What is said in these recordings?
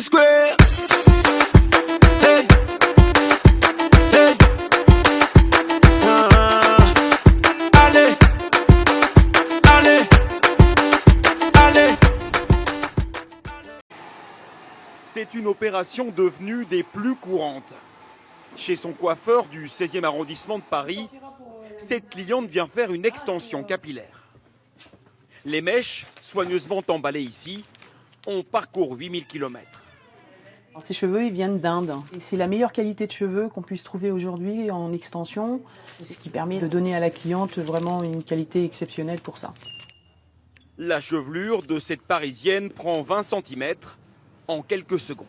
P-Square. Hey. Hey. Allez. Allez. Allez. C'est une opération devenue des plus courantes. Chez son coiffeur du 16e arrondissement de Paris, cette cliente vient faire une extension capillaire. Les mèches, soigneusement emballées ici, on parcourt 8000 km. Ces cheveux, ils viennent d'Inde. Et c'est la meilleure qualité de cheveux qu'on puisse trouver aujourd'hui en extension, ce qui permet de donner à la cliente vraiment une qualité exceptionnelle pour ça. La chevelure de cette Parisienne prend 20 cm en quelques secondes.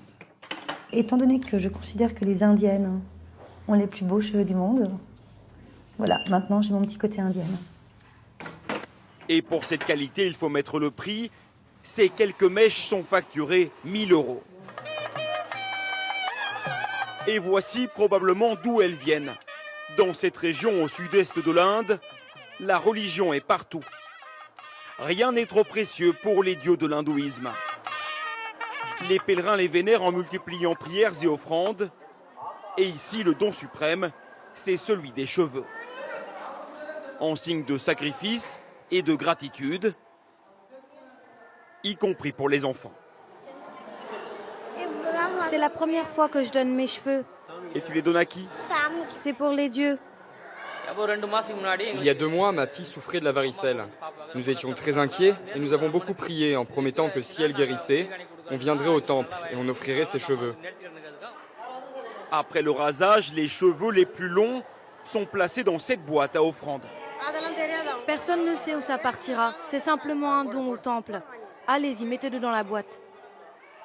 Étant donné que je considère que les Indiennes ont les plus beaux cheveux du monde, voilà, maintenant j'ai mon petit côté indienne. Et pour cette qualité, il faut mettre le prix. Ces quelques mèches sont facturées 1000 €. Et voici probablement d'où elles viennent. Dans cette région au sud-est de l'Inde, la religion est partout. Rien n'est trop précieux pour les dieux de l'hindouisme. Les pèlerins les vénèrent en multipliant prières et offrandes. Et ici, le don suprême, c'est celui des cheveux. En signe de sacrifice et de gratitude, y compris pour les enfants. C'est la première fois que je donne mes cheveux. Et tu les donnes à qui? C'est pour les dieux. Il y a 2 mois, ma fille souffrait de la varicelle. Nous étions très inquiets et nous avons beaucoup prié en promettant que si elle guérissait, on viendrait au temple et on offrirait ses cheveux. Après le rasage, les cheveux les plus longs sont placés dans cette boîte à offrande. Personne ne sait où ça partira. C'est simplement un don au temple. Allez-y, mettez-le dans la boîte.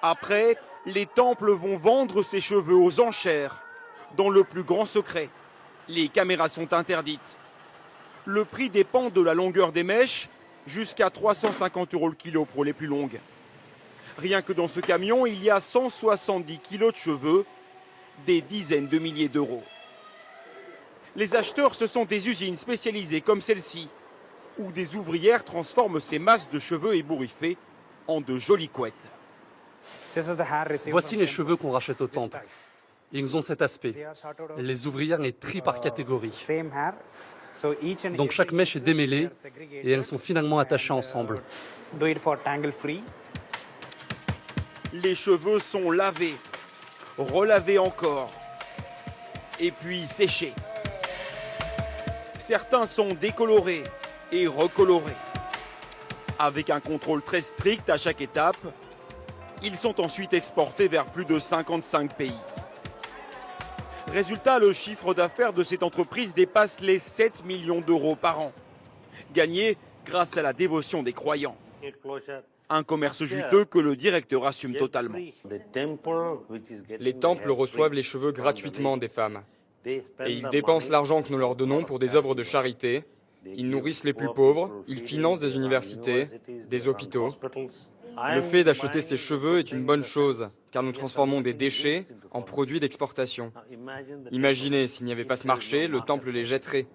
Après, les temples vont vendre ces cheveux aux enchères, dans le plus grand secret. Les caméras sont interdites. Le prix dépend de la longueur des mèches, jusqu'à 350 € le kilo pour les plus longues. Rien que dans ce camion, il y a 170 kilos de cheveux, des dizaines de milliers d'euros. Les acheteurs, ce sont des usines spécialisées comme celle-ci, où des ouvrières transforment ces masses de cheveux ébouriffés en de jolies couettes. Voici les cheveux qu'on rachète au temple. Ils ont cet aspect. Les ouvrières les trient par catégorie. Donc chaque mèche est démêlée et elles sont finalement attachées ensemble. Les cheveux sont lavés, relavés encore, et puis séchés. Certains sont décolorés et recolorés. Avec un contrôle très strict à chaque étape, ils sont ensuite exportés vers plus de 55 pays. Résultat, le chiffre d'affaires de cette entreprise dépasse les 7 millions d'euros par an, gagnés grâce à la dévotion des croyants. Un commerce juteux que le directeur assume totalement. Les temples reçoivent les cheveux gratuitement des femmes. Et ils dépensent l'argent que nous leur donnons pour des œuvres de charité. Ils nourrissent les plus pauvres, ils financent des universités, des hôpitaux. Le fait d'acheter ces cheveux est une bonne chose, car nous transformons des déchets en produits d'exportation. Imaginez, s'il n'y avait pas ce marché, le temple les jetterait.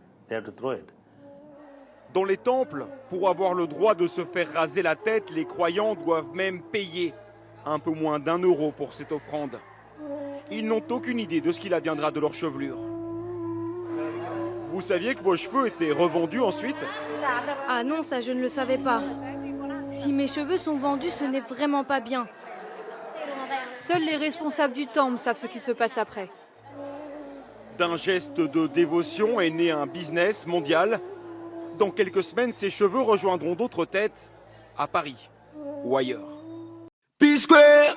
Dans les temples, pour avoir le droit de se faire raser la tête, les croyants doivent même payer un peu moins d'1 € pour cette offrande. Ils n'ont aucune idée de ce qu'il adviendra de leur chevelure. Vous saviez que vos cheveux étaient revendus ensuite? Ah non, ça je ne le savais pas. Si mes cheveux sont vendus, ce n'est vraiment pas bien. Seuls les responsables du temple savent ce qui se passe après. D'un geste de dévotion est né un business mondial. Dans quelques semaines, ces cheveux rejoindront d'autres têtes à Paris ou ailleurs. P-Square.